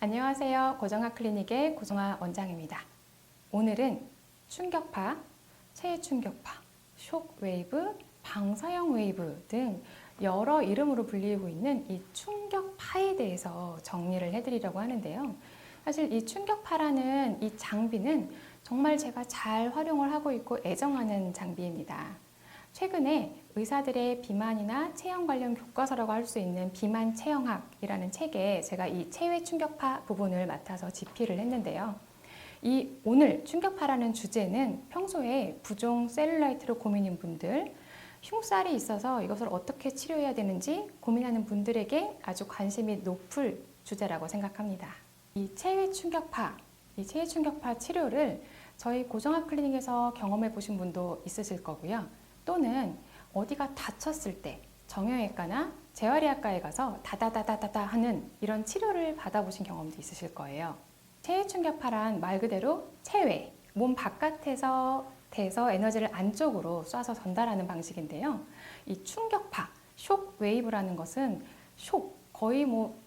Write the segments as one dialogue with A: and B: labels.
A: 안녕하세요. 고정아 클리닉의 고정아 원장입니다. 오늘은 충격파, 체외 충격파, 쇼크웨이브, 방사형 웨이브 등 여러 이름으로 불리고 있는 이 충격파에 대해서 정리를 해드리려고 하는데요. 사실 이 충격파라는 이 장비는 정말 제가 잘 활용을 하고 있고 애정하는 장비입니다. 최근에 의사들의 비만이나 체형 관련 교과서라고 할 수 있는 비만 체형학이라는 책에 제가 이 체외 충격파 부분을 맡아서 집필을 했는데요. 이 오늘 충격파라는 주제는 평소에 부종 셀룰라이트로 고민인 분들, 흉살이 있어서 이것을 어떻게 치료해야 되는지 고민하는 분들에게 아주 관심이 높을 주제라고 생각합니다. 이 체외 충격파 치료를 저희 고정아 클리닉에서 경험해 보신 분도 있으실 거고요. 또는 어디가 다쳤을 때 정형외과나 재활의학과에 가서 다다다다다다 하는 이런 치료를 받아보신 경험도 있으실 거예요. 체외 충격파란 말 그대로 체외, 몸 바깥에서 에너지를 안쪽으로 쏴서 전달하는 방식인데요. 이 충격파, 쇼크웨이브라는 것은 거의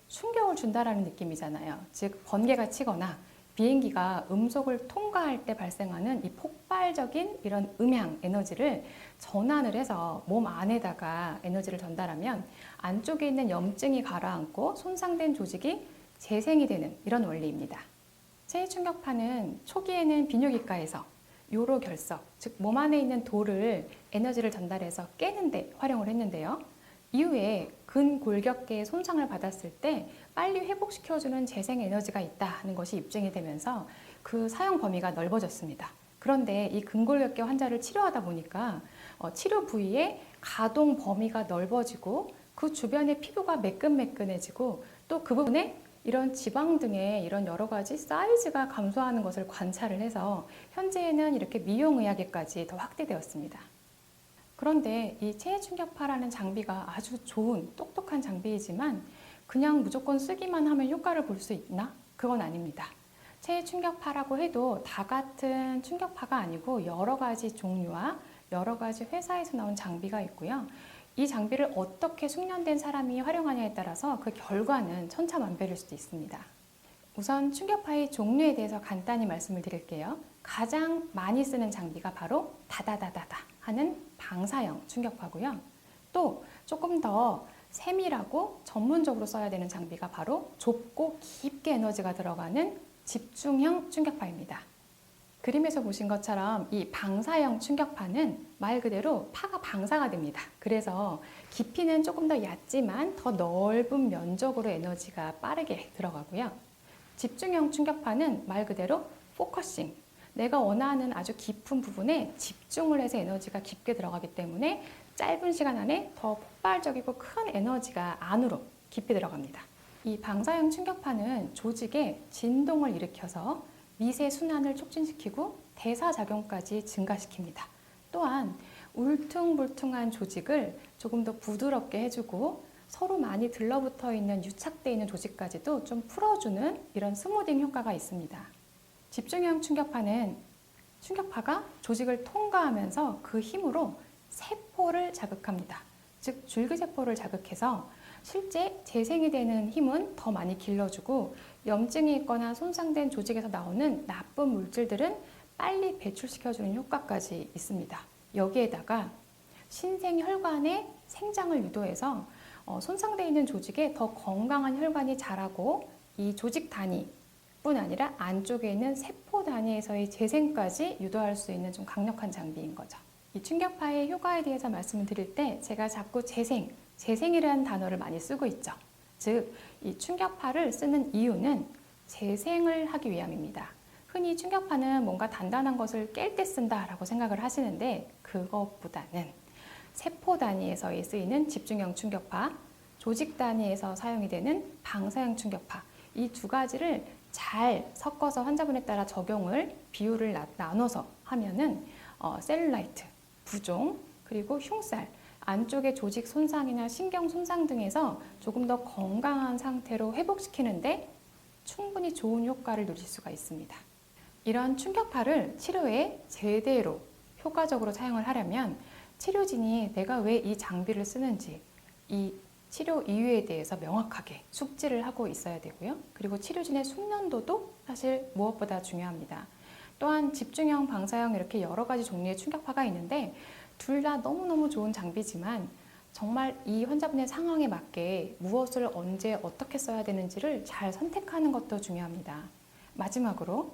A: 충격을 준다라는 느낌이잖아요. 즉 번개가 치거나 비행기가 음속을 통과할 때 발생하는 이 폭발적인 이런 음향 에너지를 전환을 해서 몸 안에다가 에너지를 전달하면 안쪽에 있는 염증이 가라앉고 손상된 조직이 재생이 되는 이런 원리입니다. 체외 충격파는 초기에는 비뇨기과에서 요로 결석, 즉 몸 안에 있는 돌을 에너지를 전달해서 깨는 데 활용을 했는데요. 이후에 근골격계의 손상을 받았을 때 빨리 회복시켜주는 재생 에너지가 있다는 것이 입증이 되면서 그 사용 범위가 넓어졌습니다. 그런데 이 근골격계 환자를 치료하다 보니까 치료 부위의 가동 범위가 넓어지고 그 주변의 피부가 매끈매끈해지고 또 그 부분에 이런 지방 등의 이런 여러 가지 사이즈가 감소하는 것을 관찰을 해서 현재에는 이렇게 미용의학에까지 더 확대되었습니다. 그런데 이 체외 충격파라는 장비가 아주 좋은 똑똑한 장비이지만 그냥 무조건 쓰기만 하면 효과를 볼 수 있나? 그건 아닙니다. 체외 충격파라고 해도 다 같은 충격파가 아니고 여러 가지 종류와 여러 가지 회사에서 나온 장비가 있고요. 이 장비를 어떻게 숙련된 사람이 활용하냐에 따라서 그 결과는 천차만별일 수도 있습니다. 우선 충격파의 종류에 대해서 간단히 말씀을 드릴게요. 가장 많이 쓰는 장비가 바로 다다다다다 하는 방사형 충격파고요. 또 조금 더 세밀하고 전문적으로 써야 되는 장비가 바로 좁고 깊게 에너지가 들어가는 집중형 충격파입니다. 그림에서 보신 것처럼 이 방사형 충격파는 말 그대로 파가 방사가 됩니다. 그래서 깊이는 조금 더 얕지만 더 넓은 면적으로 에너지가 빠르게 들어가고요. 집중형 충격파는 말 그대로 포커싱, 내가 원하는 아주 깊은 부분에 집중을 해서 에너지가 깊게 들어가기 때문에 짧은 시간 안에 더 폭발적이고 큰 에너지가 안으로 깊이 들어갑니다. 이 방사형 충격파는 조직에 진동을 일으켜서 미세 순환을 촉진시키고 대사작용까지 증가시킵니다. 또한 울퉁불퉁한 조직을 조금 더 부드럽게 해주고 서로 많이 들러붙어 있는 유착되어 있는 조직까지도 좀 풀어주는 이런 스무딩 효과가 있습니다. 집중형 충격파가 조직을 통과하면서 그 힘으로 세포를 자극합니다. 즉 줄기세포를 자극해서 실제 재생이 되는 힘은 더 많이 길러주고 염증이 있거나 손상된 조직에서 나오는 나쁜 물질들은 빨리 배출시켜주는 효과까지 있습니다. 여기에다가 신생혈관의 생장을 유도해서 손상되어 있는 조직에 더 건강한 혈관이 자라고 이 조직 단위뿐 아니라 안쪽에 있는 세포 단위에서의 재생까지 유도할 수 있는 좀 강력한 장비인 거죠. 이 충격파의 효과에 대해서 말씀을 드릴 때 제가 자꾸 재생이라는 단어를 많이 쓰고 있죠. 즉, 이 충격파를 쓰는 이유는 재생을 하기 위함입니다. 흔히 충격파는 뭔가 단단한 것을 깰 때 쓴다라고 생각을 하시는데 그것보다는 세포 단위에서 쓰이는 집중형 충격파, 조직 단위에서 사용이 되는 방사형 충격파, 이 두 가지를 잘 섞어서 환자분에 따라 적용을 비율을 나눠서 하면은 셀룰라이트, 부종, 그리고 흉살, 안쪽의 조직 손상이나 신경 손상 등에서 조금 더 건강한 상태로 회복시키는데 충분히 좋은 효과를 누릴 수가 있습니다. 이런 충격파를 치료에 제대로 효과적으로 사용을 하려면 치료진이 내가 왜 이 장비를 쓰는지, 이 치료 이유에 대해서 명확하게 숙지를 하고 있어야 되고요. 그리고 치료진의 숙련도도 사실 무엇보다 중요합니다. 또한 집중형, 방사형 이렇게 여러 가지 종류의 충격파가 있는데 둘 다 너무너무 좋은 장비지만 정말 이 환자분의 상황에 맞게 무엇을 언제 어떻게 써야 되는지를 잘 선택하는 것도 중요합니다. 마지막으로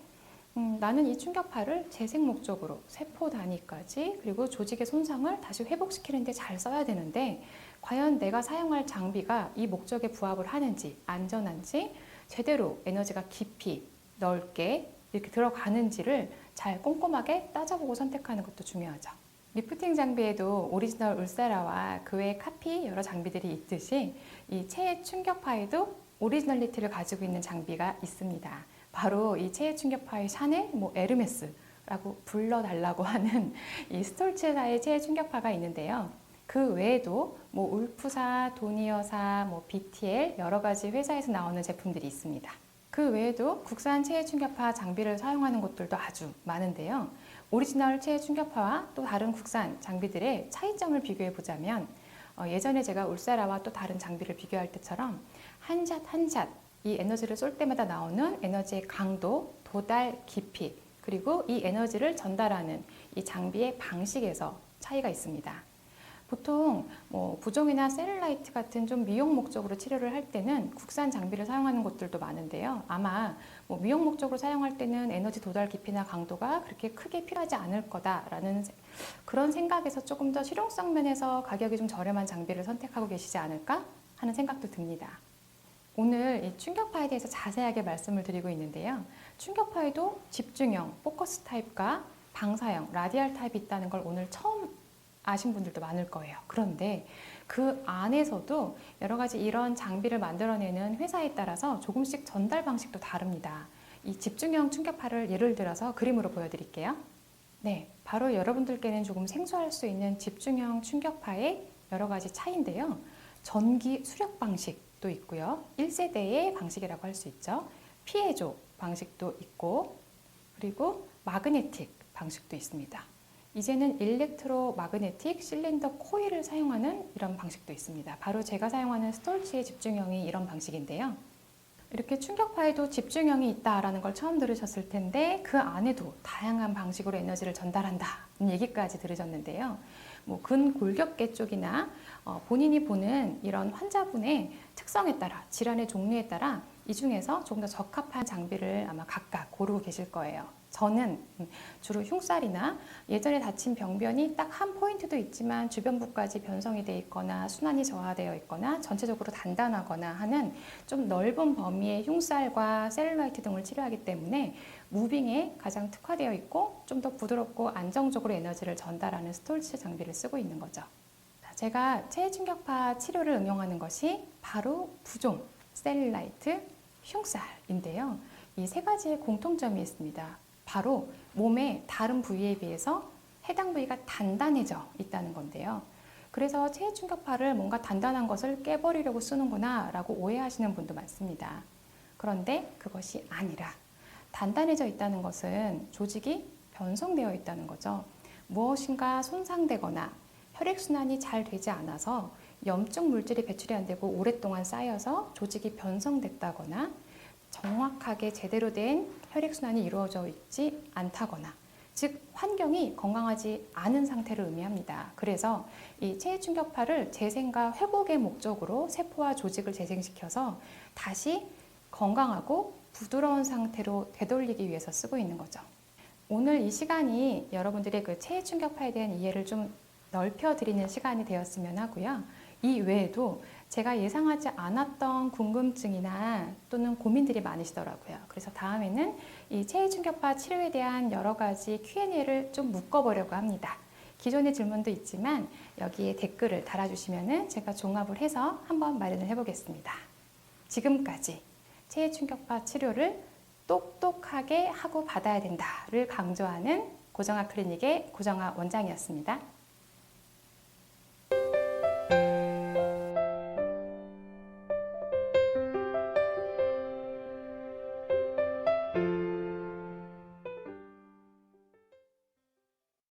A: 나는 이 충격파를 재생 목적으로 세포 단위까지 그리고 조직의 손상을 다시 회복시키는 데 잘 써야 되는데 과연 내가 사용할 장비가 이 목적에 부합을 하는지, 안전한지, 제대로 에너지가 깊이 넓게 이렇게 들어가는지를 잘 꼼꼼하게 따져보고 선택하는 것도 중요하죠. 리프팅 장비에도 오리지널 울세라와 그 외의 카피 여러 장비들이 있듯이 이 체해 충격파에도 오리지널리티를 가지고 있는 장비가 있습니다. 바로 이 체해 충격파의 샤넬, 에르메스라고 불러달라고 하는 이 스톨츠사의 체해 충격파가 있는데요. 그 외에도 울프사, 도니어사, BTL 여러 가지 회사에서 나오는 제품들이 있습니다. 그 외에도 국산 체해 충격파 장비를 사용하는 곳들도 아주 많은데요. 오리지널 체해 충격파와 또 다른 국산 장비들의 차이점을 비교해 보자면 예전에 제가 울세라와 또 다른 장비를 비교할 때처럼 한 샷 한 샷 이 에너지를 쏠 때마다 나오는 에너지의 강도, 도달, 깊이 그리고 이 에너지를 전달하는 이 장비의 방식에서 차이가 있습니다. 보통 부종이나 셀룰라이트 같은 좀 미용 목적으로 치료를 할 때는 국산 장비를 사용하는 곳들도 많은데요. 아마 미용 목적으로 사용할 때는 에너지 도달 깊이나 강도가 그렇게 크게 필요하지 않을 거다라는 그런 생각에서 조금 더 실용성 면에서 가격이 좀 저렴한 장비를 선택하고 계시지 않을까 하는 생각도 듭니다. 오늘 이 충격파에 대해서 자세하게 말씀을 드리고 있는데요. 충격파에도 집중형, 포커스 타입과 방사형, 라디알 타입이 있다는 걸 오늘 처음 아신 분들도 많을 거예요. 그런데 그 안에서도 여러 가지 이런 장비를 만들어내는 회사에 따라서 조금씩 전달 방식도 다릅니다. 이 집중형 충격파를 예를 들어서 그림으로 보여드릴게요. 네, 바로 여러분들께는 조금 생소할 수 있는 집중형 충격파의 여러 가지 차이인데요. 전기 수력 방식도 있고요. 1세대의 방식이라고 할 수 있죠. 피에조 방식도 있고 그리고 마그네틱 방식도 있습니다. 이제는 일렉트로 마그네틱 실린더 코일을 사용하는 이런 방식도 있습니다. 바로 제가 사용하는 스톨츠의 집중형이 이런 방식인데요. 이렇게 충격파에도 집중형이 있다라는 걸 처음 들으셨을 텐데 그 안에도 다양한 방식으로 에너지를 전달한다는 얘기까지 들으셨는데요. 근골격계 쪽이나 본인이 보는 이런 환자분의 특성에 따라 질환의 종류에 따라 이 중에서 조금 더 적합한 장비를 아마 각각 고르고 계실 거예요. 저는 주로 흉살이나 예전에 다친 병변이 딱 한 포인트도 있지만 주변부까지 변성이 되어 있거나 순환이 저하되어 있거나 전체적으로 단단하거나 하는 좀 넓은 범위의 흉살과 셀룰라이트 등을 치료하기 때문에 무빙에 가장 특화되어 있고 좀 더 부드럽고 안정적으로 에너지를 전달하는 스톨츠 장비를 쓰고 있는 거죠. 제가 체해 충격파 치료를 응용하는 것이 바로 부종, 셀룰라이트, 흉살인데요. 이 세 가지의 공통점이 있습니다. 바로 몸의 다른 부위에 비해서 해당 부위가 단단해져 있다는 건데요. 그래서 체해 충격파를 뭔가 단단한 것을 깨버리려고 쓰는구나 라고 오해하시는 분도 많습니다. 그런데 그것이 아니라 단단해져 있다는 것은 조직이 변성되어 있다는 거죠. 무엇인가 손상되거나 혈액순환이 잘 되지 않아서 염증 물질이 배출이 안 되고 오랫동안 쌓여서 조직이 변성됐다거나 정확하게 제대로 된 혈액순환이 이루어져 있지 않다거나 즉 환경이 건강하지 않은 상태를 의미합니다. 그래서 이 체해 충격파를 재생과 회복의 목적으로 세포와 조직을 재생시켜서 다시 건강하고 부드러운 상태로 되돌리기 위해서 쓰고 있는 거죠. 오늘 이 시간이 여러분들의 그 체해 충격파에 대한 이해를 좀 넓혀드리는 시간이 되었으면 하고요. 이 외에도 제가 예상하지 않았던 궁금증이나 또는 고민들이 많으시더라고요. 그래서 다음에는 이 체해 충격파 치료에 대한 여러 가지 Q&A를 좀 묶어보려고 합니다. 기존의 질문도 있지만 여기에 댓글을 달아주시면 제가 종합을 해서 한번 마련을 해보겠습니다. 지금까지 체해 충격파 치료를 똑똑하게 하고 받아야 된다를 강조하는 고정아 클리닉의 고정아 원장이었습니다.